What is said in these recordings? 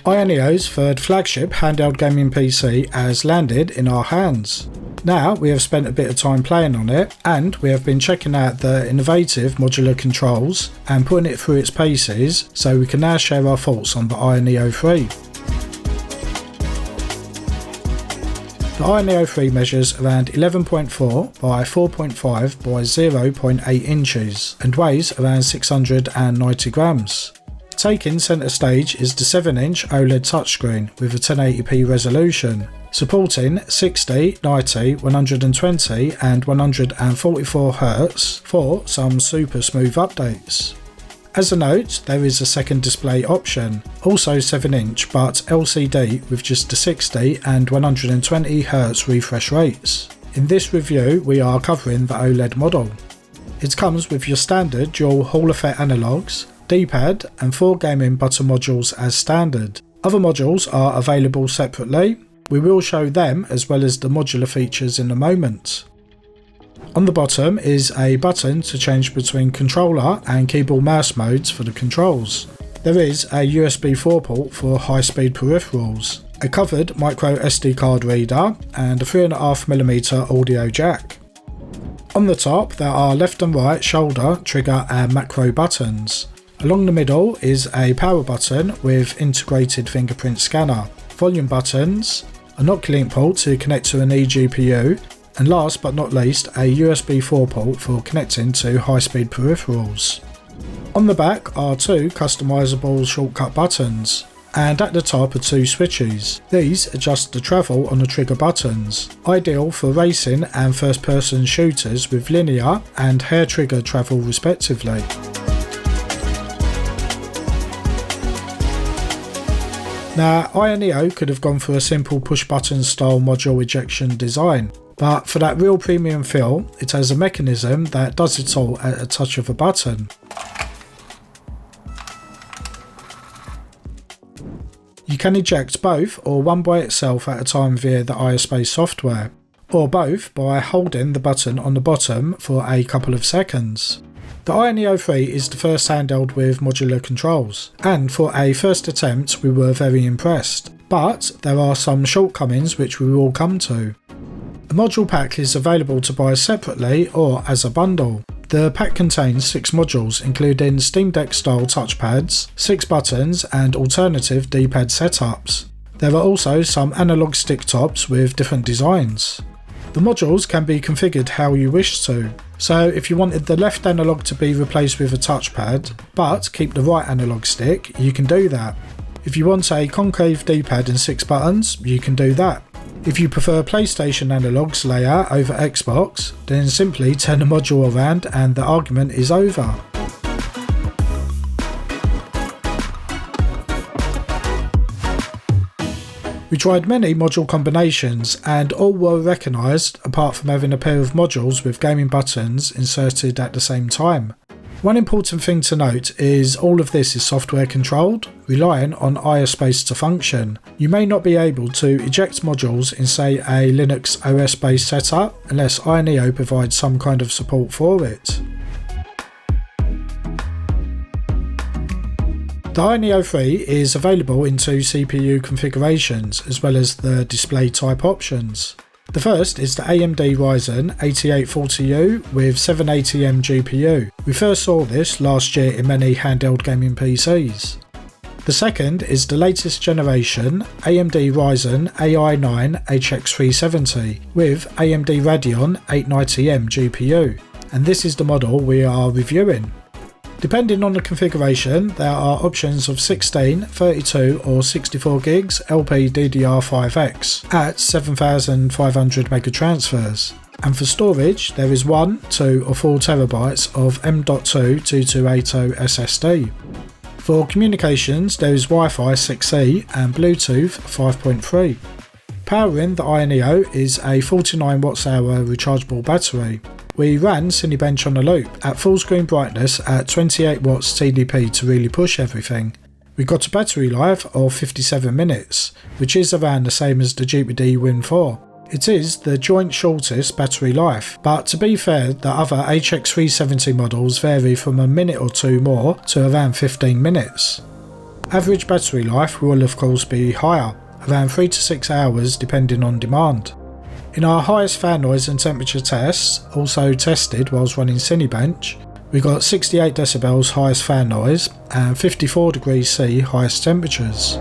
AYANEO's third flagship handheld gaming PC has landed in our hands. Now we have spent a bit of time playing on it, and we have been checking out the innovative modular controls and putting it through its paces, so we can now share our thoughts on the AYANEO 3. The AYANEO 3 measures around 11.4 by 4.5 by 0.8 inches and weighs around 690 grams. Taking centre stage is the 7-inch OLED touchscreen with a 1080p resolution, supporting 60, 90, 120 and 144 Hz for some super smooth updates. As a note, there is a second display option, also 7-inch but LCD with just the 60 and 120 Hz refresh rates. In this review we are covering the OLED model. It comes with your standard dual Hall effect analogues, D-pad and 4 gaming button modules as standard. Other modules are available separately. We will show them as well as the modular features in a moment. On the bottom is a button to change between controller and keyboard mouse modes for the controls. There is a USB 4 port for high-speed peripherals, a covered micro SD card reader and a 3.5mm audio jack. On the top there are left and right shoulder, trigger and macro buttons. Along the middle is a power button with integrated fingerprint scanner, volume buttons, an OCuLink port to connect to an eGPU, and last but not least a USB 4 port for connecting to high-speed peripherals. On the back are 2 customizable shortcut buttons, and at the top are 2 switches. These adjust the travel on the trigger buttons, ideal for racing and first-person shooters with linear and hair trigger travel respectively. Now, AYANEO could have gone for a simple push-button style module ejection design, but for that real premium feel, it has a mechanism that does it all at a touch of a button. You can eject both or one by itself at a time via the AYASPACE software, or both by holding the button on the bottom for a couple of seconds. The AYANEO 3 is the first handheld with modular controls, and for a first attempt we were very impressed, but there are some shortcomings which we will come to. The module pack is available to buy separately or as a bundle. The pack contains 6 modules including Steam Deck style touchpads, 6 buttons and alternative D-pad setups. There are also some analog stick tops with different designs. The modules can be configured how you wish to, so if you wanted the left analog to be replaced with a touchpad, but keep the right analog stick, you can do that. If you want a concave D-pad and 6 buttons, you can do that. If you prefer PlayStation analogs layout over Xbox, then simply turn the module around and the argument is over. We tried many module combinations and all were recognised apart from having a pair of modules with gaming buttons inserted at the same time. One important thing to note is all of this is software controlled, relying on AYASPACE to function. You may not be able to eject modules in say a Linux OS based setup unless AYANEO provides some kind of support for it. The AYANEO 3 is available in 2 CPU configurations as well as the display type options. The first is the AMD Ryzen 8840U with 780M GPU. We first saw this last year in many handheld gaming PCs. The second is the latest generation AMD Ryzen AI9 HX370 with AMD Radeon 890M GPU, and this is the model we are reviewing. Depending on the configuration, there are options of 16, 32 or 64 gigs LPDDR5X at 7500 mega transfers. And for storage, there is 1, 2 or 4 terabytes of M.2 2280 SSD. For communications, there is Wi-Fi 6E and Bluetooth 5.3. Powering the AYANEO is a 49 Wh rechargeable battery. We ran Cinebench on a loop at full screen brightness at 28 watts TDP to really push everything. We got a battery life of 57 minutes, which is around the same as the GPD Win 4. It is the joint shortest battery life, but to be fair, the other HX370 models vary from a minute or two more to around 15 minutes. Average battery life will of course be higher, around 3 to 6 hours depending on demand. In our highest fan noise and temperature tests, also tested whilst running Cinebench, we got 68 decibels highest fan noise and 54 degrees C highest temperatures.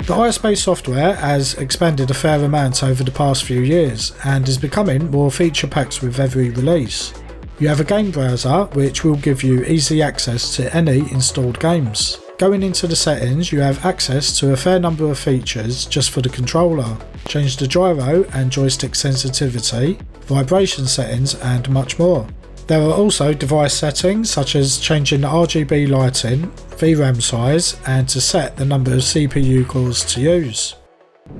The AYASPACE software has expanded a fair amount over the past few years and is becoming more feature packed with every release. You have a game browser which will give you easy access to any installed games. Going into the settings, you have access to a fair number of features just for the controller. Change the gyro and joystick sensitivity, vibration settings and much more. There are also device settings such as changing the RGB lighting, VRAM size and to set the number of CPU cores to use.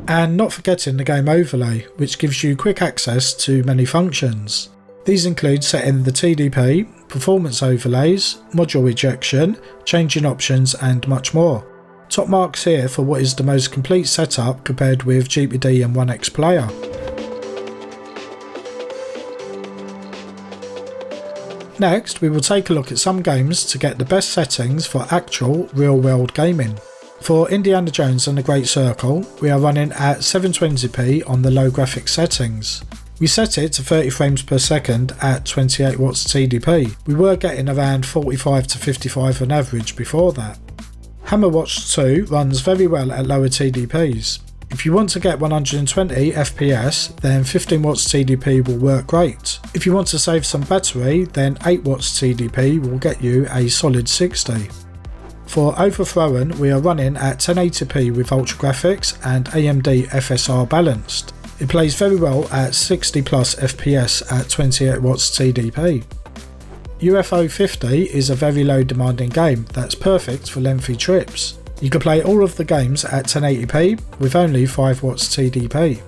And not forgetting the game overlay, which gives you quick access to many functions. These include setting the TDP, performance overlays, module ejection, changing options and much more. Top marks here for what is the most complete setup compared with GPD and 1X Player. Next, we will take a look at some games to get the best settings for actual real-world gaming. For Indiana Jones and the Great Circle, we are running at 720p on the low graphics settings. We set it to 30 frames per second at 28 watts TDP. We were getting around 45 to 55 on average before that. Hammerwatch 2 runs very well at lower TDPs. If you want to get 120 FPS, then 15 watts TDP will work great. If you want to save some battery, then 8 watts TDP will get you a solid 60. For overthrowing, we are running at 1080p with Ultra Graphics and AMD FSR balanced. It plays very well at 60 plus FPS at 28 watts TDP. UFO 50 is a very low demanding game that's perfect for lengthy trips. You can play all of the games at 1080p with only 5 watts TDP.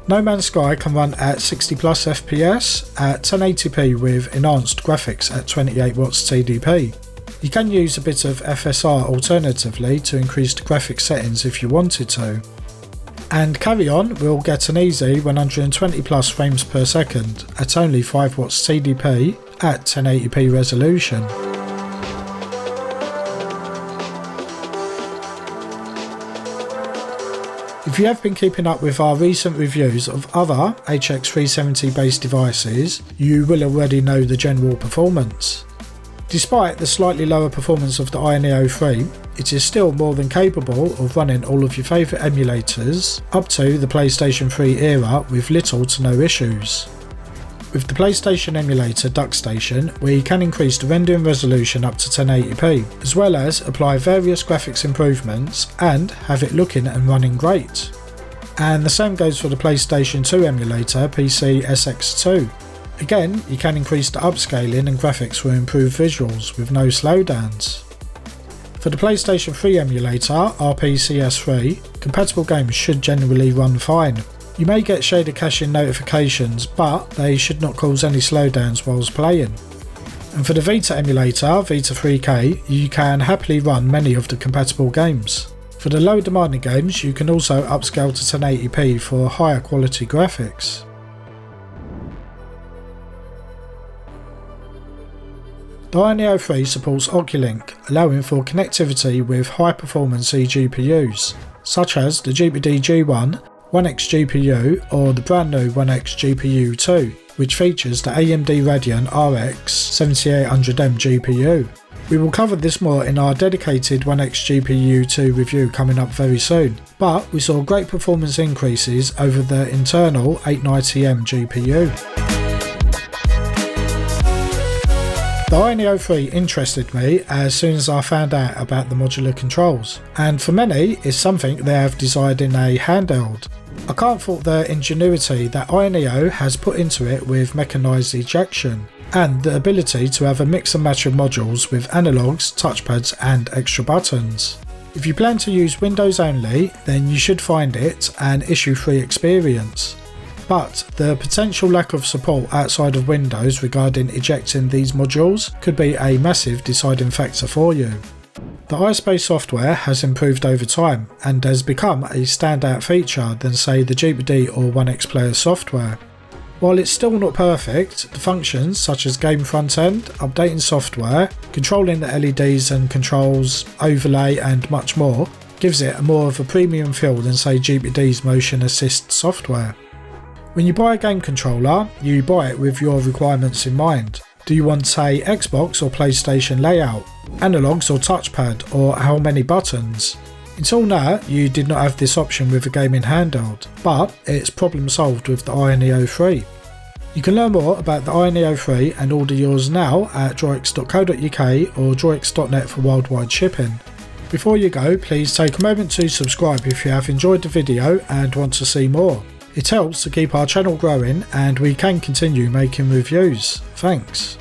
No Man's Sky can run at 60 plus FPS at 1080p with enhanced graphics at 28 watts TDP. You can use a bit of FSR alternatively to increase the graphics settings if you wanted to. And Carry On will get an easy 120 plus frames per second at only 5 watts TDP at 1080p resolution. If you have been keeping up with our recent reviews of other HX370 based devices, you will already know the general performance. Despite the slightly lower performance of the AYANEO 3, it is still more than capable of running all of your favourite emulators up to the PlayStation 3 era with little to no issues. With the PlayStation emulator DuckStation, we can increase the rendering resolution up to 1080p, as well as apply various graphics improvements and have it looking and running great. And the same goes for the PlayStation 2 emulator PC SX2. Again, you can increase the upscaling and graphics for improved visuals with no slowdowns. For the PlayStation 3 emulator RPCS3, compatible games should generally run fine. You may get shader caching notifications, but they should not cause any slowdowns whilst playing. And for the Vita emulator Vita 3K, you can happily run many of the compatible games. For the low demanding games, you can also upscale to 1080p for higher quality graphics. The AYANEO 3 supports OCuLink, allowing for connectivity with high-performance eGPUs, such as the GPD G1, 1X GPU or the brand new 1X GPU 2, which features the AMD Radeon RX 7800M GPU. We will cover this more in our dedicated 1X GPU 2 review coming up very soon, but we saw great performance increases over the internal 890M GPU. The AYANEO 3 interested me as soon as I found out about the modular controls, and for many it's something they have designed in a handheld. I can't fault the ingenuity that AYANEO has put into it with mechanised ejection, and the ability to have a mix and match of modules with analogues, touchpads and extra buttons. If you plan to use Windows only, then you should find it an issue-free experience. But the potential lack of support outside of Windows regarding ejecting these modules could be a massive deciding factor for you. The AYASPACE software has improved over time and has become a standout feature than say the GPD or 1X Player software. While it's still not perfect, the functions such as game front end, updating software, controlling the LEDs and controls, overlay and much more gives it more of a premium feel than say GPD's motion assist software. When you buy a game controller, you buy it with your requirements in mind. Do you want say Xbox or PlayStation layout, analogs or touchpad, or how many buttons? Until now, you did not have this option with a gaming handheld, but it's problem solved with the AYANEO 3. You can learn more about the AYANEO 3 and order yours now at DROIX.co.uk or DROIX.net for worldwide shipping. Before you go, please take a moment to subscribe if you have enjoyed the video and want to see more. It helps to keep our channel growing and we can continue making reviews. Thanks.